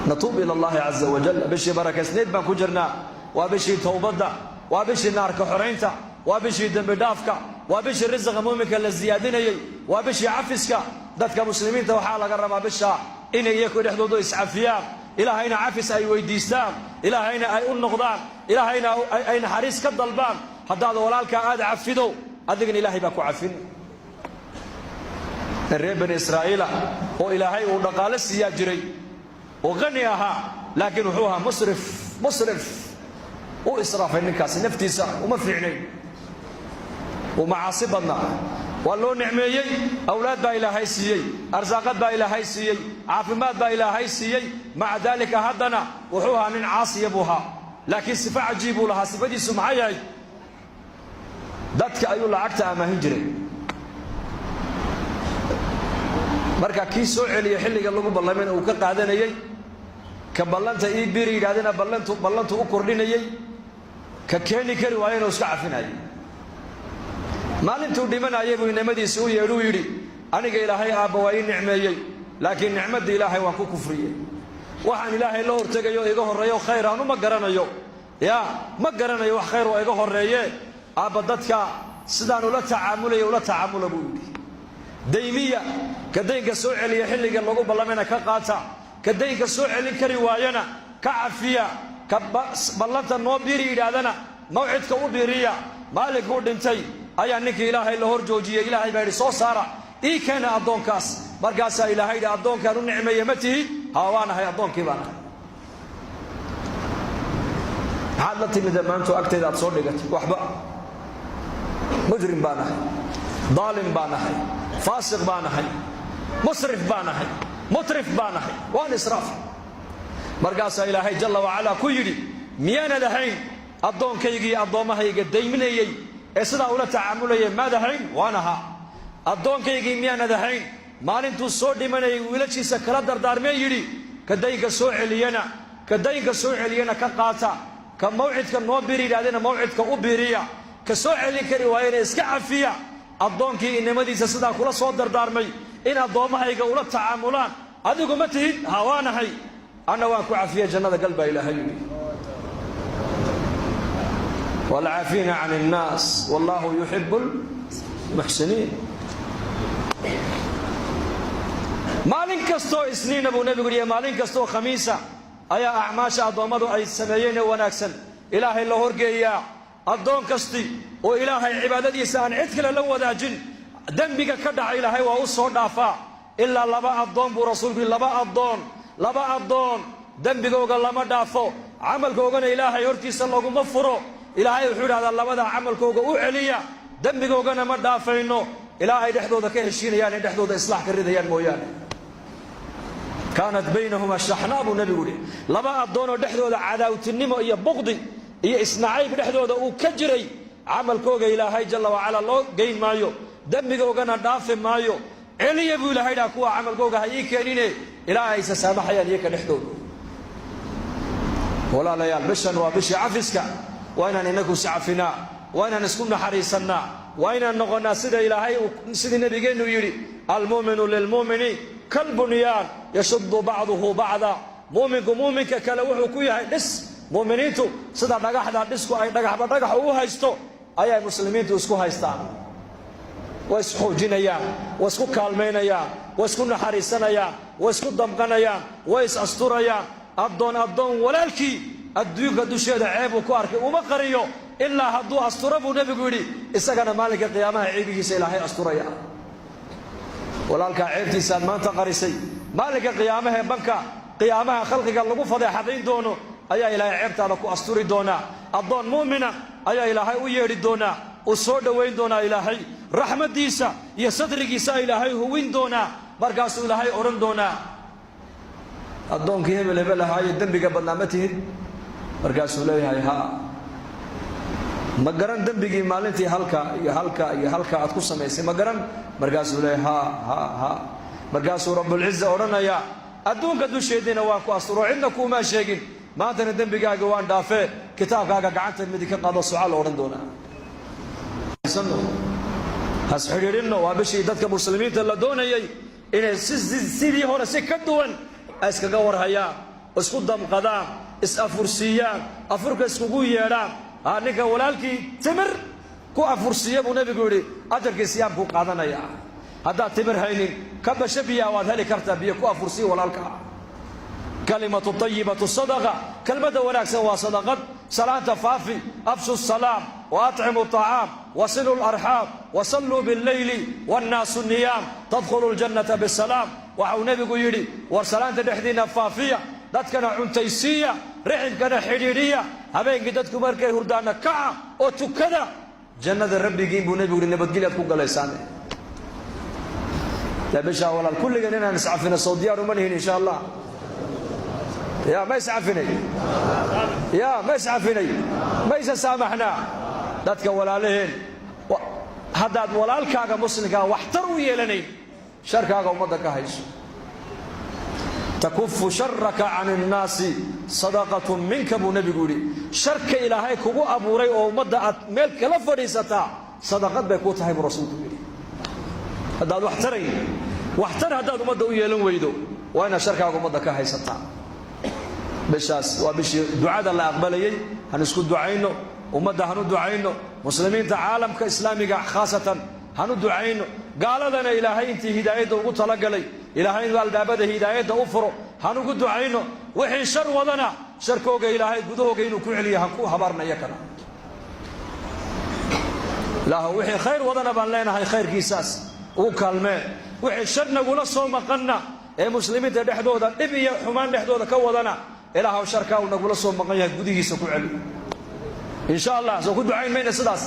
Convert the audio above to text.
نتوب إلى الله عز وجل بشي بركة سنيد بان كجرنا وبشي توبدا وبشي نار كحرينتا وبشي دم بدافكا وبشي رزق مؤمنك للزياديني وبشي عفسكا dadka muslimiinta waxa laga rabaa bisha inay iyagu dhexdooda iscafiyaan ilaahayna cafis ay weydiistaan ilaahayna ay u noqdaan ilaahayna ay naxariis ka dalbaan hadaad walaalka aad cafido adigna ilaahay baa ku cafin reer bani israa'iila oo ilaahay uu dhaqaale siiya jiray oo qani ahaa laakiin wuxuu ahaa musrif oo israafay ninkaas naftiisa uma fiicnay oo macaasi badna والله نعميي أولاد با إلهي سيي أرزاقات با إلهي سيي عافمات با إلهي سيي مع ذلك هدنا وحوها من عاصي أبوها لكن صفة عجيب لها صفة دي سمعي دادك أيو لعكتها ما هنجري مركا كي سوعي يحلق الله بالله وكا قادنا يي كبلانتا إي بيري قادنا بلانتو أكردين يي ككيني كري وين وسكعفنا يي maalintuu dhimanayay buu nimadiisa u yeedhu yiri aniga ilaahay aaba waa nicmeeyay laakiin nicmada ilaahay waa ku kufriyay waxaan ilaahay loo hortagayo iga horeeyo khayr aanu ma garanayo ma garanayo wax khayr oo iga horeeye aaba dadka sidaan ula tacaamula buu yiri daymiya kadayga soo celiya xilliga lagu ballamana ka qaata kadayga soo celin kari waayana ka cafiya ka ballanta noo biiri yiraadana mawcidka u biiriya maalik uu dhintay ayaa ninkii ilaahay la hor joojiyay ilaahay baa soo saara ii kana adoonkaas markaas ilaahay adoonkan u nicmeeyay matihi hawaanahay adoonkii baana hada timida maantu agteeda aad soo dhigatay waxba mujrim baana ظالم baana faasiq baana musrif baana mutrif baana waan israaf markaas ilaahay jalla wa ala ku yiri miyana lahayn adoonkaygi adoomahayga dayminayay sida ula tacaamulay maadahayn waanaha adoonkaygi miyana dahayn maalintu soo dhimanay wiilashiisa kala dardaarmay yiri kadayga soo celiyana ka qaata ka mawcidka noo biriiraadina mawcidka u biriya ka soo celin kari waayeen iska cafiya adoonkii inamadiisa sida kula soo dardaarmay in adoomahayga ula tacaamulaan adigu ma tihid hawaanahay ana waan ku cafiya jannada qalba ilaahay والعافين عن الناس والله يحب المحسنين مالين كستو سنين ابو نبي قال مالين كستو خميسه ايا اعماش ادومدو اي سميين وناكسن الهي لو هرغيا ادون كستي او الهي عبادتيسا ان عيد كلا لو وداجين دنبيغا كدع الهي وا او سو دافا الا لبا ادون بو رسولك لبا ادون دنبيغوغا لما دافو عملكوغنا الهي هرتيسا لوغو مفرو ilaahay wuxuu yiraahdaa labada amalkooga u celiya dambigoogana ma dhaafayno ilaahay dhexdooda ka heshiinayaan dhexdooda islaax ka ridayaan mooyaane kaanat baynahuma shahnabu nabiyuri laba adoono dhexdooda cadaawtinimo iyo buqdi iyo isnaacayb dhexdooda uu ka jiray amalkooga ilaahay jalla wa ala loo geyn maayo dambigoogana dhaafi maayo celiya buu ilaahay dhaa kuwa amalkooga hay keenine ilaahay saamaxayaan iyaga dhexdooda wala la yaal bishan wa bishi afiska وأنا نكون سعفنا وأنا نسكن حريصنا وأنا نقولنا سيد إلهي سيد النبي يري المؤمن للمؤمن كالبنيان يشد بعضه بعضا مؤمن كلوح كويا دس مؤمنينتو سيد دغخ دسكو اي دغخ او هايستو اي مسلمينتو اسكو هايستان واسكو جينيا واسكو كالمينيا واسكو حريصنيا واسكو دمقنيا واس استوريا ادون ولالكي adduunka dusheeda ceeb ku arkay uma qariyo ilaa haduu asturabo nabigu yiri isagana maalinka qiyaamaha ceebigiisa ilaahay asturaya walaalka ceebtiisa maanta qarisay maalinka qiyaamaha banka qiyaamaha khalqiga lagu fadeexadeyn doono ayaa ilaahay ceebtaada ku asturi doona adoon muumina ayaa ilaahay u yeeri doona oo soo dhaweyn doona ilaahay rahmadiisa iyo sadrigiisa ilaahay huwin doona markaas ilaahay oran doona adoonkii hebel ahaa dambiga badnaamatiid markaasuu leeyahay ma garan dambigii maalintii halka aad ku samaysay ma garan markaasuu leeyahay markaasuu rabbul izza oranaya adduunka dusheedina waan ku asturo cidna kuma sheegin maantana dambigaaga waan dhaafee kitaabkaaga gacanta mid ka qaado su'aal oran doona has xiriirino waa bishii dadka muslimiinta la doonayay inay sidii hore si ka duwan iskaga warhayaan isku damqadaan is-afursiiyaan afurka iskugu yeedhaan ninka walaalkii timir ku afursiiya buu nebigu yidhi ajarkii siyaamkuu qaadanaya haddaad timir haynin ka basho biyaa waad heli kartaa biyo ku afursiya walaalka kalimatu tayibatu sadaqa kelmadda wanaagsan waa sadaqad salaanta faafi afshu salaam وأطعموا الطعام وصلوا الأرحام وصلوا بالليل والناس النيام تدخلوا الجنة بالسلام وحو نبي يري ورسلان تدحدينا فافية دادكنا عنتيسية رحمكنا حريرية هبين قدتكم مركي هردانا كعا وتكدا جنة الرب يجيبوا نبي يقول نبت قيلة تكون قليساني لا بشا ولا الكل قلنا نسعفنا الصودية ومنهن إن شاء الله يا ما يسعفني يا ما يسعفني ما يسامحنا dadka walaalaheen haddaad walaalkaaga muslimka waxtar u yeelanayn sharkaaga ummadda ka hayso takufu sharraka can innaasi sadaqatun minka buu nebigu yidhi sharka ilaahay kugu abuuray oo ummadda aad meel kala fadhiisataa sadaqad bay ku tahay buu rasuulku yidhi haddaad waxtar haddaad ummadda u yeelan weydo waa inaad sharkaaga ummadda ka haysataa bishaas waa bishii ducada la aqbalayay han isku ducayno ummadda hanu ducayno muslimiinta caalamka islaamiga khaasatan hanu ducayno gaaladana ilaahay intii hidaayadda ugu talagalay ilaahay inuu albaabada hidaayadda u furo hanugu ducayno wixii shar wadana sharkooga ilaahay gudahooga inuu ku celiyo han ku habaarnaya kana ilaahu wixii khayr wadana baan leenahay khayrkiisaas ugu kaalmee wixii shar nagula soo maqanna ee muslimiinta dhexdooda dhib iyo xumaan dhexdooda ka wadana ilaahu sharkaa uu nagula soo maqan yahay gudihiisa ku celi إن شاء الله سوف دعين مين السداس